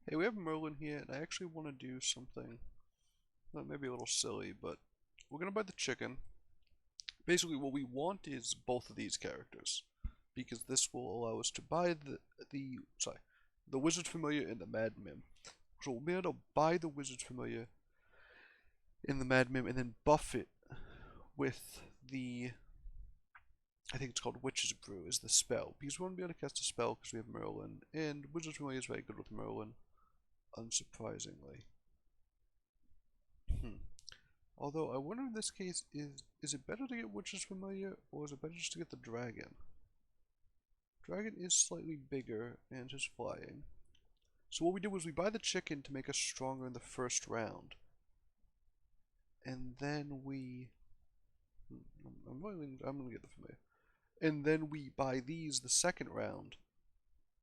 Hey, we have Merlin here, and I actually want to do something maybe a little silly, but we're gonna buy the chicken. Basically, what we want is both of these characters, because this will allow us to buy the Wizard Familiar and the Mad Mim. So we'll be able to buy the Wizard Familiar and the Mad Mim, and then buff it with the I think it's called Witch's Brew is the spell, because we want to be able to cast a spell because we have Merlin, and Wizard Familiar is very good with Merlin, unsurprisingly. Although I wonder in this case, is it better to get Witch's Familiar, or is it better just to get the Dragon? Dragon is slightly bigger and is flying. So what we do is we buy the chicken to make us stronger in the first round. And then we... I'm gonna get the Familiar. And then we buy these the second round,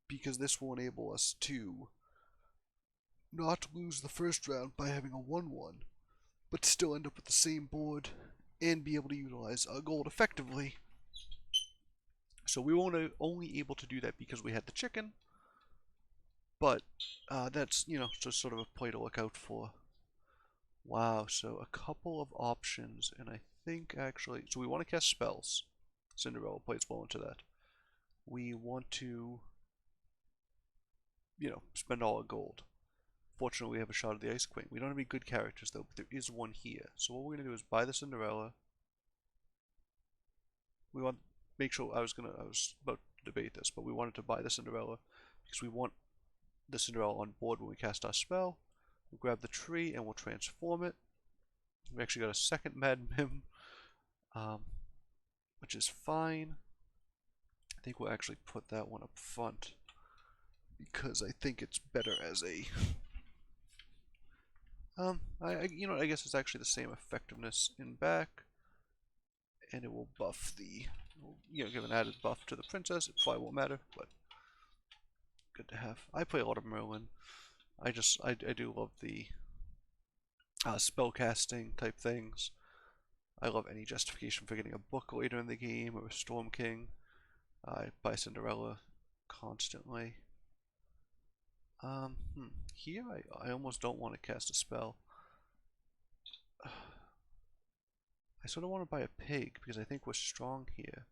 because this will enable us to not lose the first round by having a 1-1. But still end up with the same board and be able to utilize a gold effectively. So we were only able to do that because we had the chicken, but that's, just sort of a play to look out for. Wow, so a couple of options, and I think actually, so we want to cast spells. Cinderella plays well into that. We want to, spend all our gold. Fortunately, we have a shot of the Ice Queen. We don't have any good characters, though, but there is one here. So what we're going to do is buy the Cinderella. We want make sure I was about to debate this, but we wanted to buy the Cinderella because we want the Cinderella on board when we cast our spell. We'll grab the tree and we'll transform it. We actually got a second Mad Mim, which is fine. I think we'll actually put that one up front because I think it's better as a I guess it's actually the same effectiveness in back, and it will buff the, give an added buff to the princess. It probably won't matter, but good to have. I play a lot of Merlin. I do love the spell casting type things. I love any justification for getting a book later in the game or a Storm King. I buy Cinderella constantly. Here I almost don't want to cast a spell. I sort of want to buy a pig because I think we're strong here.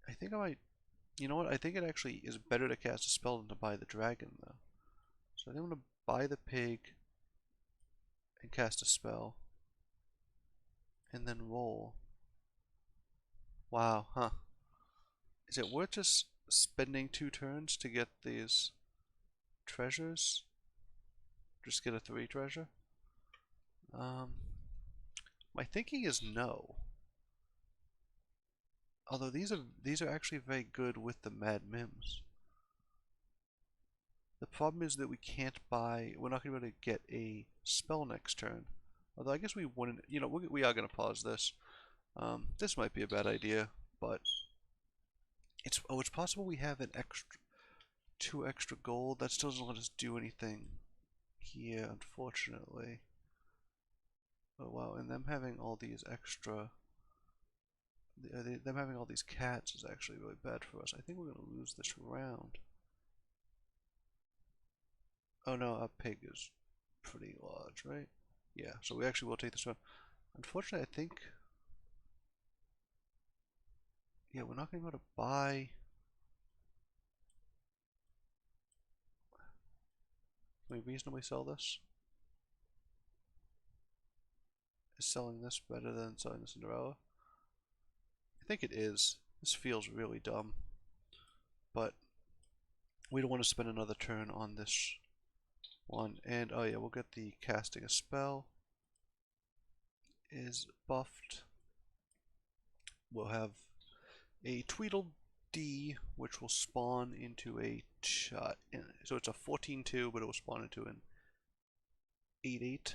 I think I might, you know what, I think it actually is better to cast a spell than to buy the dragon though. So I think I'm going to buy the pig and cast a spell. And then roll. Wow, huh. Is it worth just spending 2 turns to get these treasures? Just get a 3 treasure? My thinking is no. Although these are actually very good with the Mad Mims. The problem is that we're not going to be able to get a spell next turn. Although I guess we wouldn't, we are going to pause this. This might be a bad idea, but it's possible we have an extra 2 extra gold. That still doesn't let us do anything here, unfortunately. Oh wow, and them having all these extra, them having all these cats is actually really bad for us. I think we're gonna lose this round. Oh no, our pig is pretty large, right? Yeah, so we actually will take this round. Unfortunately, I think, yeah, we're not gonna be able to buy. Can we reasonably sell this? Is selling this better than selling the Cinderella? I think it is. This feels really dumb. But we don't want to spend another turn on this one. And oh yeah, we'll get the casting a spell is buffed. We'll have a Tweedledee, which will spawn into a so it's a 14-2, but it will spawn into an 8-8,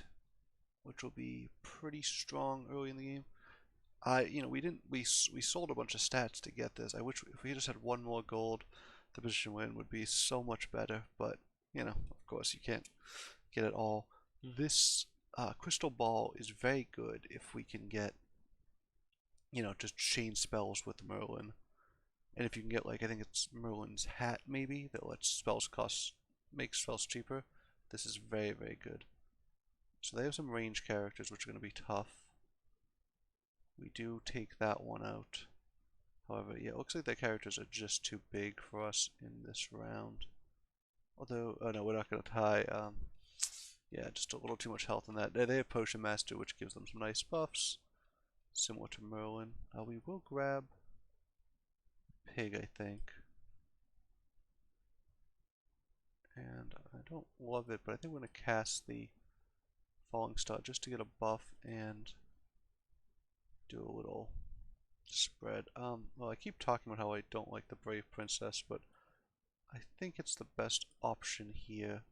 which will be pretty strong early in the game. We sold a bunch of stats to get this. I wish if we just had 1 more gold, the position win would be so much better. But of course, you can't get it all. This crystal ball is very good if we can get, just chain spells with Merlin. And if you can get, like, I think it's Merlin's hat maybe that lets spells cost, makes spells cheaper, this is very, very good. So they have some range characters which are going to be tough. We do take that one out. However, yeah, it looks like their characters are just too big for us in this round. Although, oh no, we're not going to tie. Yeah, just a little too much health in that. They have Potion Master, which gives them some nice buffs, similar to Merlin. We will grab Pig, I think. And I don't love it, but I think we're going to cast the Falling Star just to get a buff and do a little spread. Well, I keep talking about how I don't like the Brave Princess, but I think it's the best option here.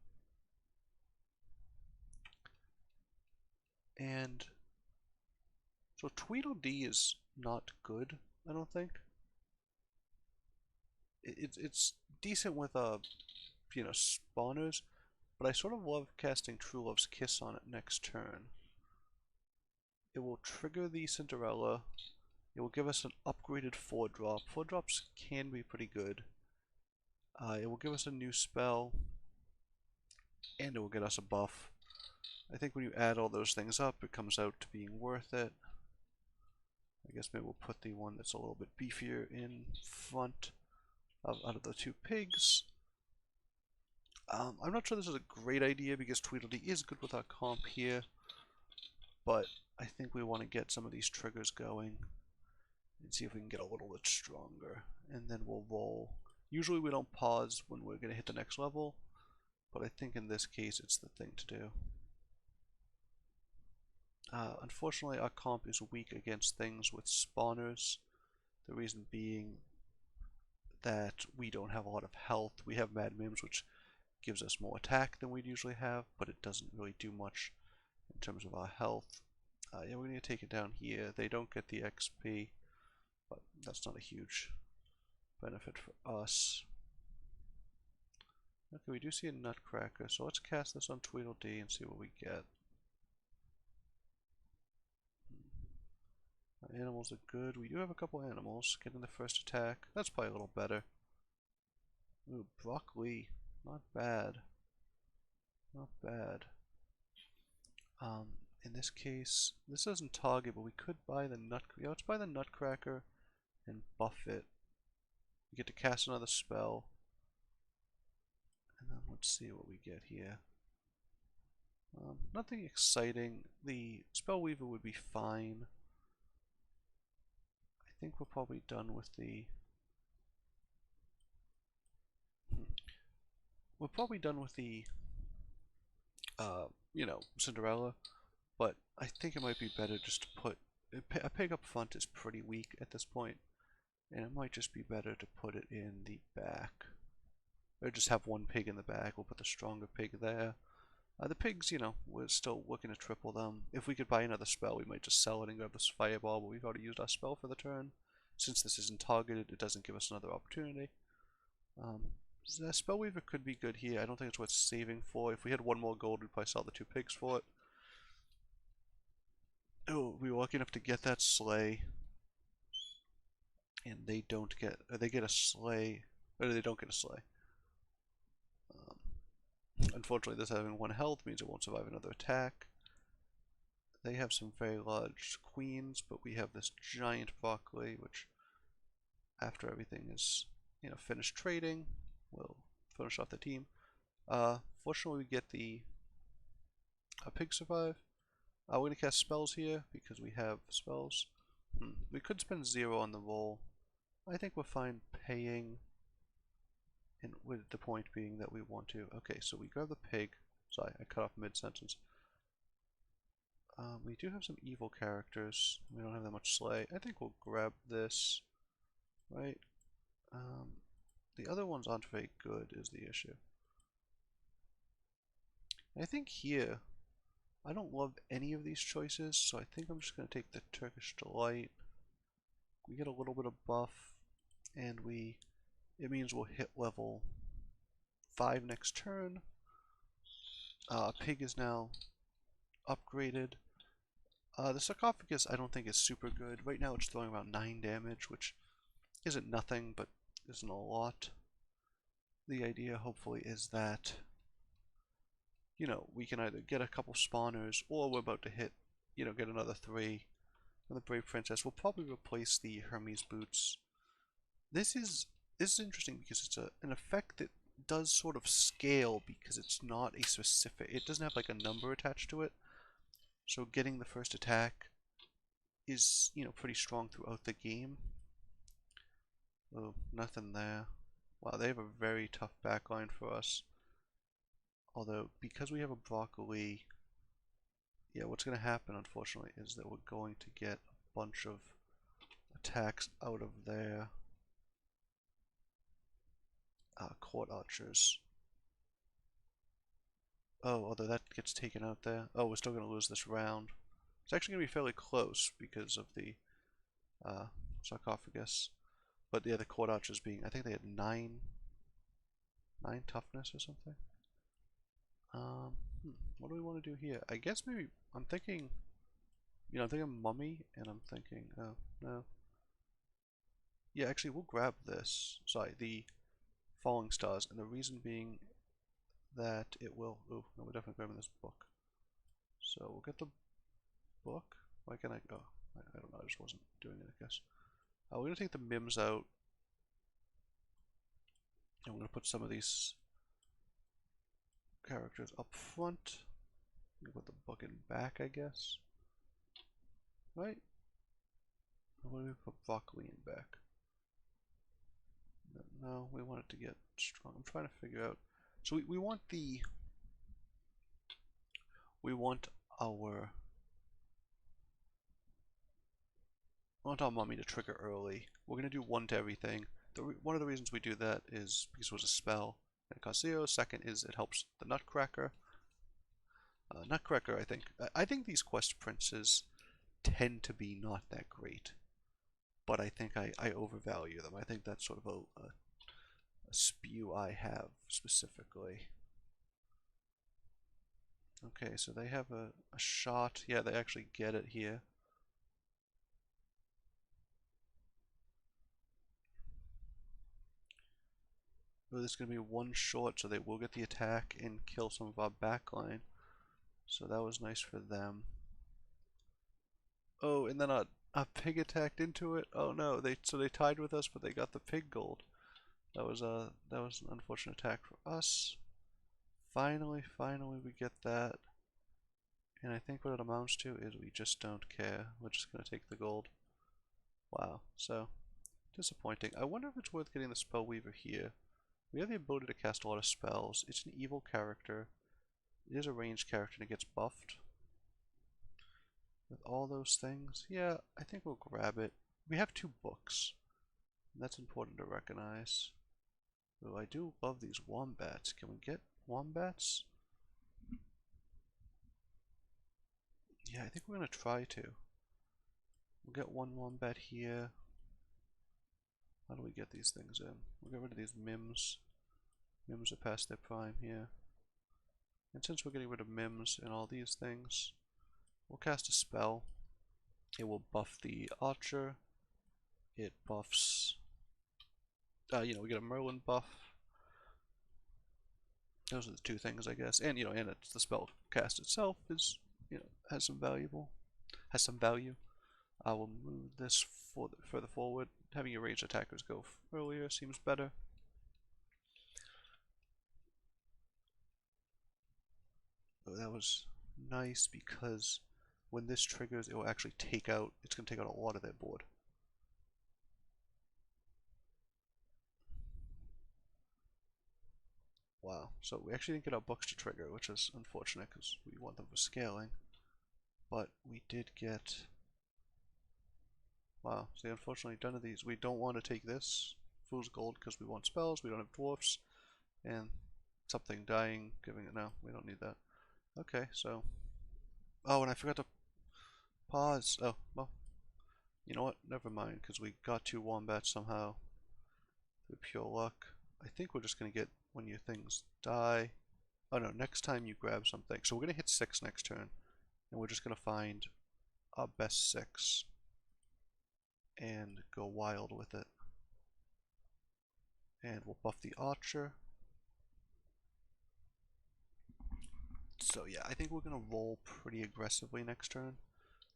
And so Tweedledee is not good, I don't think. It's decent with you know, spawners, but I sort of love casting True Love's Kiss on it next turn. It will trigger the Cinderella. It will give us an upgraded 4-drop. 4-drops can be pretty good. It will give us a new spell, and it will get us a buff. I think when you add all those things up, it comes out to being worth it. I guess maybe we'll put the one that's a little bit beefier in front out of the two pigs. I'm not sure this is a great idea because Tweedledee is good with our comp here, but I think we want to get some of these triggers going and see if we can get a little bit stronger, and then we'll roll. Usually we don't pause when we're going to hit the next level, but I think in this case it's the thing to do. Unfortunately, our comp is weak against things with spawners. The reason being that we don't have a lot of health. We have Mad Mims, which gives us more attack than we'd usually have, but it doesn't really do much in terms of our health. Yeah, we're going to take it down here. They don't get the XP, but that's not a huge benefit for us. Okay, we do see a Nutcracker, so let's cast this on Tweedledee and see what we get. Animals are good. We do have a couple animals. Getting the first attack. That's probably a little better. Ooh, broccoli. Not bad. Not bad. In this case, this doesn't target, but we could buy the Nutcracker. Yeah, let's buy the Nutcracker and buff it. We get to cast another spell. And then let's see what we get here. Nothing exciting. The Spellweaver would be fine. I think we're probably done with the... We're probably done with the, you know, Cinderella, but I think it might be better just to put... A pig up front is pretty weak at this point, and it might just be better to put it in the back. Or just have one pig in the back. We'll put the stronger pig there. The pigs, you know, we're still looking to triple them. If we could buy another spell, we might just sell it and grab this fireball, but we've already used our spell for the turn. Since this isn't targeted, it doesn't give us another opportunity. The Spellweaver could be good here. I don't think it's worth saving for. If we had one more gold, we'd probably sell the two pigs for it. Oh, we were lucky enough to get that sleigh. And they don't get... they get a sleigh. Or they don't get a sleigh. Unfortunately, this having 1 health means it won't survive another attack. They have some very large queens, but we have this giant broccoli, which, after everything is, you know, finished trading, we'll finish off the team. Fortunately, we get the pig survive. We're going to cast spells here because we have spells. We could spend 0 on the roll. I think we're fine paying. And with the point being that we want to. Okay, so we grab the pig. Sorry, I cut off mid-sentence. We do have some evil characters. We don't have that much slay. I think we'll grab this. Right? The other ones aren't very good is the issue. And I think here, I don't love any of these choices, so I think I'm just going to take the Turkish Delight. We get a little bit of buff, and it means we'll hit level 5 next turn. Pig is now upgraded. The sarcophagus I don't think is super good. Right now it's throwing about 9 damage, which isn't nothing, but isn't a lot. The idea, hopefully, is that, you know, we can either get a couple spawners, or we're about to hit, you know, get another 3. And the Brave Princess will probably replace the Hermes boots. This is interesting because it's an effect that does sort of scale because it's not a specific. It doesn't have like a number attached to it. So getting the first attack is, you know, pretty strong throughout the game. Oh, nothing there. Wow, they have a very tough backline for us. Although, because we have a broccoli, yeah, what's going to happen, unfortunately, is that we're going to get a bunch of attacks out of their court archers. Oh, although that gets taken out there. Oh, we're still going to lose this round. It's actually going to be fairly close because of the sarcophagus. But yeah, the court archers being, I think they had 9 toughness or something. What do we want to do here? I guess maybe, I'm thinking, you know, I'm thinking mummy, and I'm thinking, oh, no. Yeah, actually, we'll grab this. Sorry, the falling stars, and the reason being that it will, oh, no, we're definitely grabbing this book. So we'll get the book. Why can't I go? I don't know, I just wasn't doing it, I guess. We're going to take the mims out, and we're going to put some of these characters up front. I'm going to put the book in back, I guess. Right? What do we put broccoli in back? No, we want it to get strong. I'm trying to figure out. So we want the... We want our... We want our mummy to trigger early. We're going to do 1 to everything. One of the reasons we do that is because it was a spell and it costs 0. Second is it helps the Nutcracker. Nutcracker, I think these quest princes tend to be not that great, but I think I overvalue them. I think that's sort of a spew I have specifically. Okay, so they have a shot. Yeah, they actually get it here. Oh, this is going to be 1 short, so they will get the attack and kill some of our backline. So that was nice for them. Oh, and then a pig attacked into it. Oh no, so they tied with us, but they got the pig gold. That was an unfortunate attack for us. Finally, we get that. And I think what it amounts to is we just don't care. We're just gonna take the gold. Wow, so disappointing. I wonder if it's worth getting the Spellweaver here. We have the ability to cast a lot of spells. It's an evil character. It is a ranged character and it gets buffed. With all those things, yeah, I think we'll grab it. We have 2 books. That's important to recognize. Oh, I do love these wombats. Can we get wombats? Yeah, I think we're gonna try to. We'll get 1 wombat here. How do we get these things in? We'll get rid of these mims. Mims are past their prime here. And since we're getting rid of mims and all these things, we'll cast a spell. It will buff the archer. It buffs... you know, we get a Merlin buff. Those are the 2 things, I guess. And, you know, and it's the spell cast itself is, you know, has some value. I will move this further forward. Having your ranged attackers go earlier seems better. Oh, that was nice because when this triggers, it will actually take out, it's going to take out a lot of their board. Wow, so we actually didn't get our books to trigger, which is unfortunate because we want them for scaling. But we did get... Wow, see, unfortunately none of these. We don't want to take this, Fool's Gold, because we want spells, we don't have dwarfs, and something dying, giving it... No, we don't need that. Okay, so... Oh, and I forgot to pause. Oh, well. You know what? Never mind, because we got 2 wombats somehow. Through pure luck. I think we're just going to get when your things die. Oh no, next time you grab something. So we're going to hit 6 next turn. And we're just going to find our best 6. And go wild with it. And we'll buff the archer. So yeah, I think we're going to roll pretty aggressively next turn,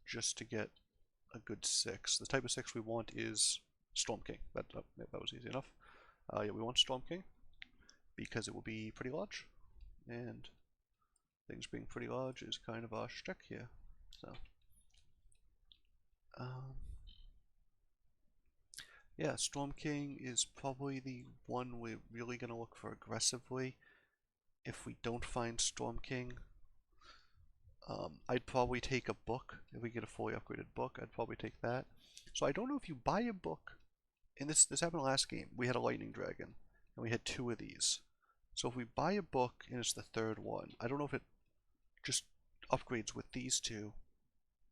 just to get a good 6. The type of 6 we want is Storm King. That was easy enough. Yeah, we want Storm King, because it will be pretty large, and things being pretty large is kind of our shtick here. So, yeah, Storm King is probably the one we're really going to look for aggressively. If we don't find Storm King, I'd probably take a book. If we get a fully upgraded book, I'd probably take that. So I don't know if you buy a book, and this happened last game. We had a lightning dragon, and we had 2 of these. So if we buy a book and it's the 3rd one, I don't know if it just upgrades with these 2,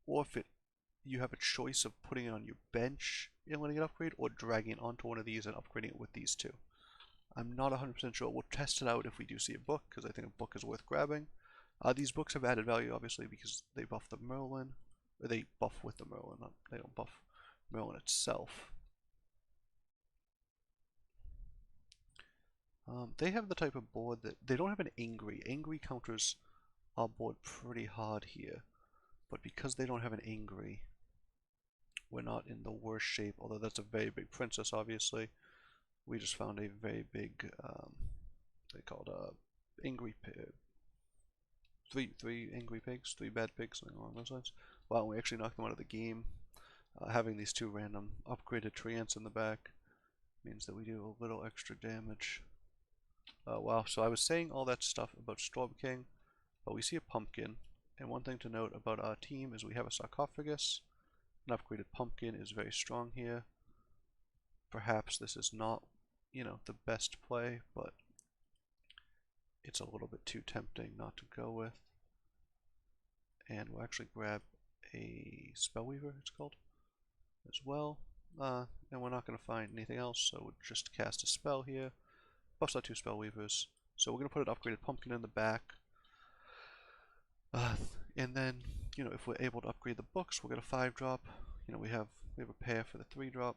or if you have a choice of putting it on your bench and letting it upgrade, or dragging it onto one of these and upgrading it with these 2. I'm not 100% sure. We'll test it out if we do see a book, because I think a book is worth grabbing. These books have added value, obviously, because they buff the Merlin. Or they buff with the Merlin, they don't buff Merlin itself. They have the type of board that they don't have an Angry. Angry counters our board pretty hard here. But because they don't have an Angry, we're not in the worst shape, although that's a very big princess, obviously. We just found a very big, they called angry pig. Three angry pigs, 3 bad pigs, something along those lines. Wow, we actually knocked them out of the game. Having these 2 random upgraded treants in the back means that we do a little extra damage. Wow, so I was saying all that stuff about Storm King, but we see a pumpkin, and one thing to note about our team is we have a sarcophagus. An upgraded pumpkin is very strong here. Perhaps this is not, the best play, but it's a little bit too tempting not to go with. And we'll actually grab a Spellweaver, it's called, as well. And we're not going to find anything else, so we'll just cast a spell here. Buffs our 2 Spellweavers. So we're going to put an upgraded pumpkin in the back. And then, if we're able to upgrade the books, we'll get a 5-drop. We have a pair for the 3-drop.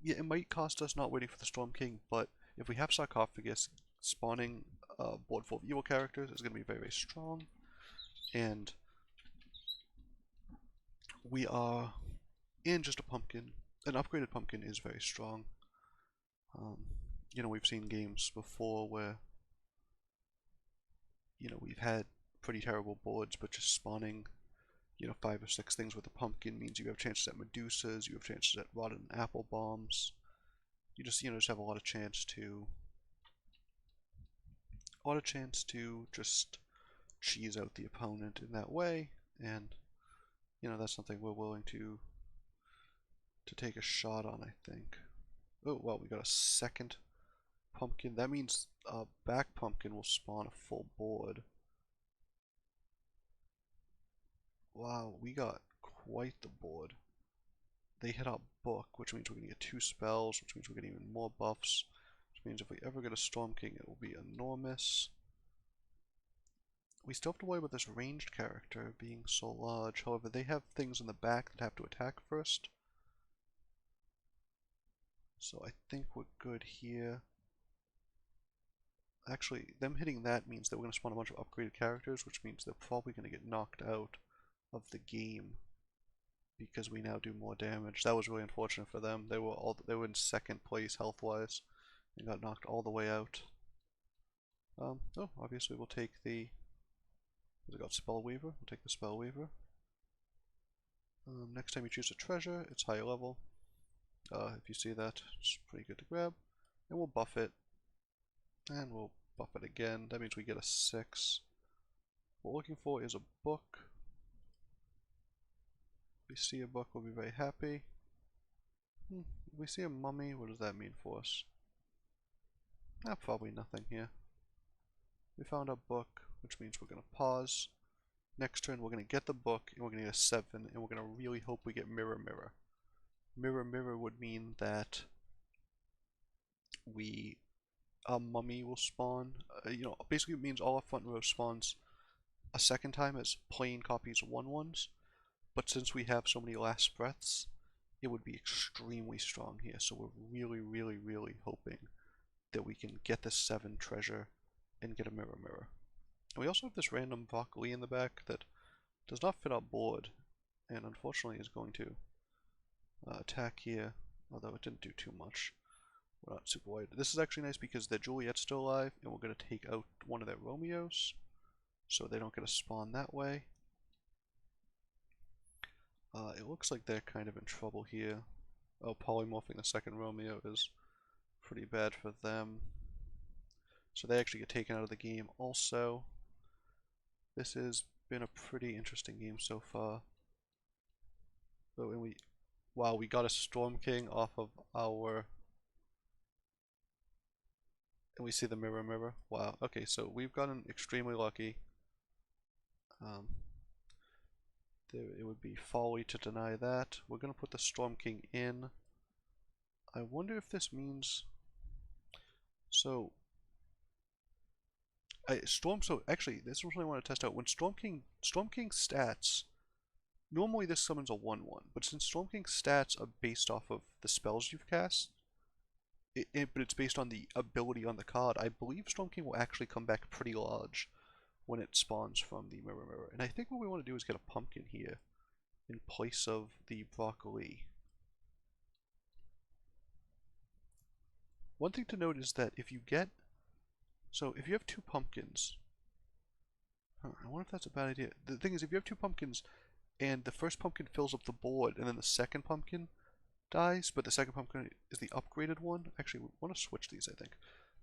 Yeah, it might cost us not waiting for the Storm King, but if we have Sarcophagus, spawning a board full of evil characters is going to be very, very strong. And we are in just a pumpkin. An upgraded pumpkin is very strong. We've seen games before where, we've had pretty terrible boards, but just spawning, 5 or 6 things with a pumpkin means you have chances at Medusas, you have chances at rotten apple bombs. You just have a lot of chance to just cheese out the opponent in that way, and that's something we're willing to take a shot on, I think. Oh well, we got a 2nd pumpkin. That means back pumpkin will spawn a full board. Wow, we got quite the board. They hit our book, which means we're going to get 2 spells, which means we're getting even more buffs, which means if we ever get a Storm King, it will be enormous. We still have to worry about this ranged character being so large. However, they have things in the back that have to attack first. So I think we're good here. Actually, them hitting that means that we're going to spawn a bunch of upgraded characters, which means they're probably going to get knocked out of the game because we now do more damage. That was really unfortunate for them. They were in 2nd place health-wise and got knocked all the way out. Oh, obviously we'll take the what's it called? Spellweaver. We'll take the Spellweaver. Next time you choose a treasure, it's higher level. If you see that, it's pretty good to grab. And we'll buff it. And we'll buff it again. That means we get a 6. What we're looking for is a book. If we see a book, we'll be very happy. If we see a mummy, what does that mean for us? Probably nothing here. We found a book, which means we're going to pause. Next turn, we're going to get the book, and we're going to get a 7, and we're going to really hope we get Mirror Mirror. Mirror Mirror would mean that a mummy will spawn. Basically it means all our front row spawns a 2nd time as plain copies of 1/1s. But since we have so many last breaths, it would be extremely strong here. So we're really, really, really hoping that we can get this 7 treasure and get a mirror mirror. And we also have this random broccoli in the back that does not fit our board, and unfortunately is going to attack here, although it didn't do too much. We're not super worried. This is actually nice because their Juliet's still alive, and we're going to take out one of their Romeos, so they don't get a spawn that way. It looks like they're kind of in trouble here. Oh, polymorphing the second Romeo is pretty bad for them. So they actually get taken out of the game also. This has been a pretty interesting game so far. But when wow, we got a Storm King off of our... And we see the mirror mirror. Wow, okay, so we've gotten extremely lucky. It would be folly to deny that. We're going to put the Storm King in. I wonder if this means... So... so actually, this is what I want to test out. When Storm King stats... Normally this summons a 1-1, but since Storm King's stats are based off of the spells you've cast, but it's based on the ability on the card, I believe Storm King will actually come back pretty large when it spawns from the Mirror Mirror. And I think what we want to do is get a pumpkin here in place of the broccoli. One thing to note is that if you get... So if you have 2 pumpkins... I wonder if that's a bad idea. The thing is, if you have 2 pumpkins and the first pumpkin fills up the board and then the second pumpkin dies, but the second pumpkin is the upgraded one. Actually, we want to switch these, I think,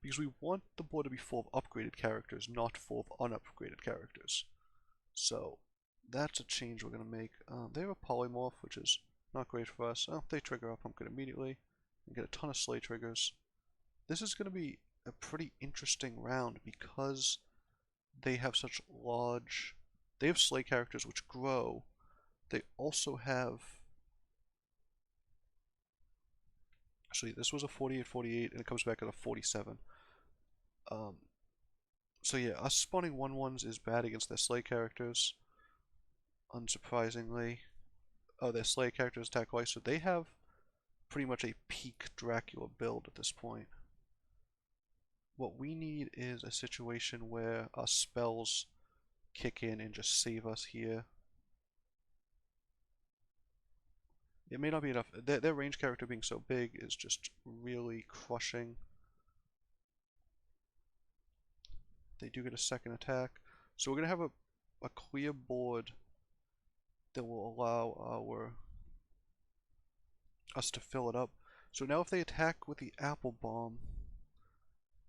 because we want the board to be full of upgraded characters, not full of unupgraded characters. So that's a change we're going to make. They have a polymorph, which is not great for us. Oh, they trigger our pumpkin immediately and get a ton of slay triggers. This is going to be a pretty interesting round because they have such large... They have slay characters which grow. They also have... Actually, this was a 48-48 and it comes back at a 47. So yeah, us spawning 1-1s is bad against their slay characters. Unsurprisingly. Oh, their slay characters attack twice, so they have pretty much a peak Dracula build at this point. What we need is a situation where our spells kick in and just save us here. It may not be enough. Their range character being so big is just really crushing. They do get a second attack. So we're going to have a clear board that will allow us to fill it up. So now if they attack with the apple bomb,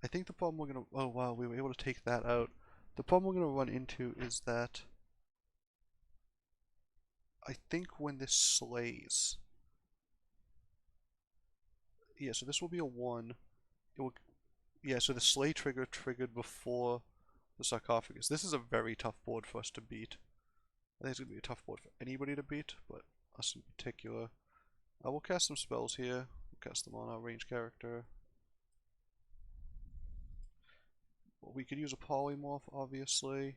I think the problem we're going to... Oh wow, we were able to take that out. The problem we're going to run into is that I think when this slays... Yeah, so this will be a 1. It will... Yeah, so the slay trigger triggered before the sarcophagus. This is a very tough board for us to beat. I think it's going to be a tough board for anybody to beat, but us in particular. I will cast some spells here. We'll cast them on our range character. Well, we could use a polymorph, obviously.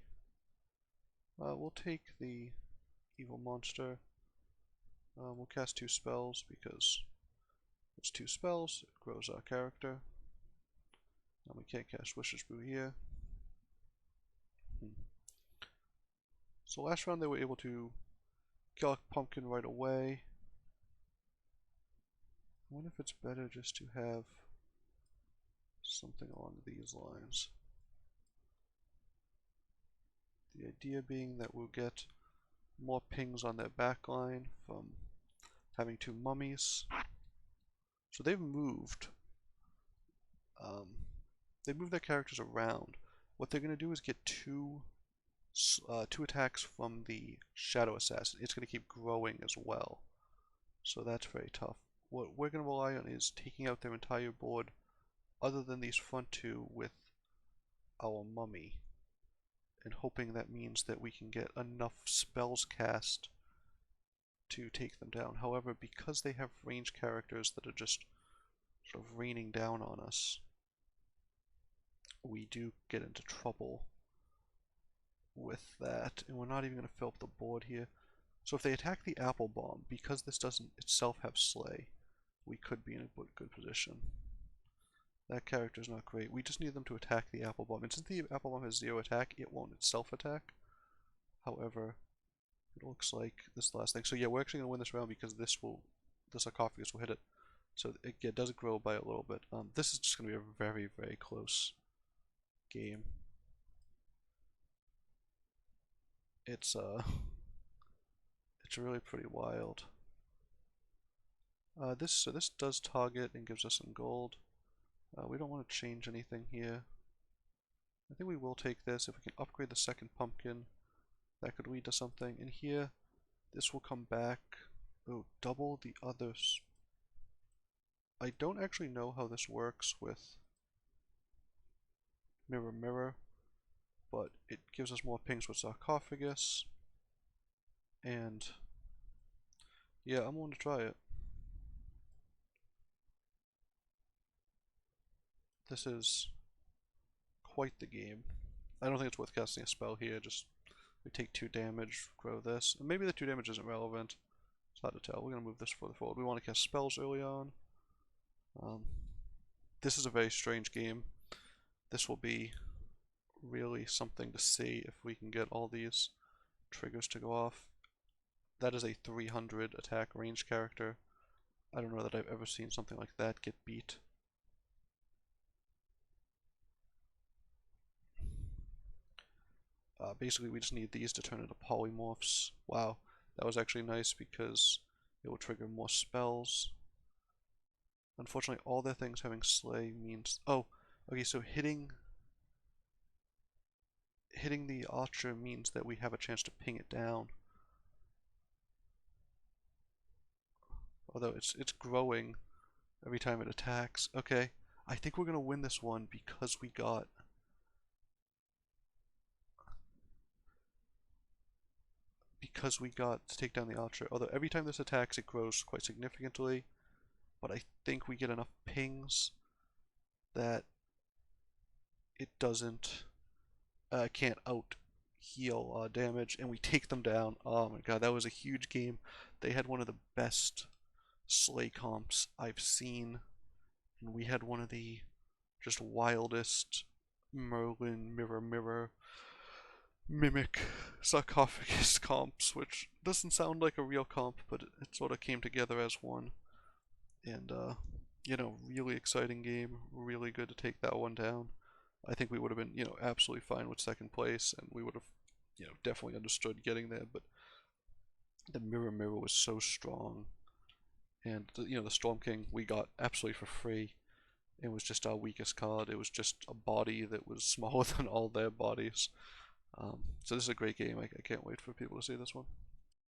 We'll take the evil monster. We'll cast 2 spells because it's 2 spells. It grows our character. We can't cast Wishes Brew here. So last round they were able to kill a pumpkin right away. I wonder if it's better just to have something along these lines. The idea being that we'll get more pings on their backline from having 2 mummies. So they've moved. They move their characters around. What they're going to do is get 2 attacks from the Shadow Assassin. It's going to keep growing as well. So that's very tough. What we're going to rely on is taking out their entire board, other than these front 2, with our mummy. And hoping that means that we can get enough spells cast to take them down. However, because they have range characters that are just sort of raining down on us, we do get into trouble with that. And we're not even going to fill up the board here. So if they attack the apple bomb, because this doesn't itself have slay, we could be in a good position. That character's not great. We just need them to attack the apple bomb. And since the apple bomb has 0 attack, it won't itself attack. However, it looks like this last thing. So yeah, we're actually going to win this round because the sarcophagus will hit it. So it does grow by a little bit. This is just going to be a very, very close game. It's really pretty wild. So this does target and gives us some gold. We don't want to change anything here. I think we will take this. If we can upgrade the second pumpkin, that could lead to something. And here, this will come back. Oh, double the others. I don't actually know how this works with Mirror Mirror, but it gives us more pings with sarcophagus. And yeah, I'm going to try it. This is quite the game. I don't think it's worth casting a spell here, just we take 2 damage, grow this. And maybe the 2 damage isn't relevant. It's hard to tell. We're going to move this further forward. We want to cast spells early on. This is a very strange game. This will be really something to see if we can get all these triggers to go off. That is a 300 attack range character. I don't know that I've ever seen something like that get beat. Basically, we just need these to turn into polymorphs. Wow, that was actually nice because it will trigger more spells. Unfortunately, all their things having slay means... Oh, okay, so hitting the archer means that we have a chance to ping it down. Although it's growing every time it attacks. Okay, I think we're gonna win this one because we got... to take down the archer. Although every time this attacks, it grows quite significantly. But I think we get enough pings that it can't out heal damage, and we take them down. Oh my god, that was a huge game. They had one of the best slay comps I've seen, and we had one of the just wildest Merlin mirror mimic sarcophagus comps, which doesn't sound like a real comp, but it sort of came together as one. And you know, really exciting game, really good to take that one down. I think we would have been, you know, absolutely fine with second place, and we would have, you know, definitely understood getting there, but the Mirror was so strong. And, you know, the Storm King we got absolutely for free. It was just our weakest card. It was just a body that was smaller than all their bodies. So this is a great game. I can't wait for people to see this one.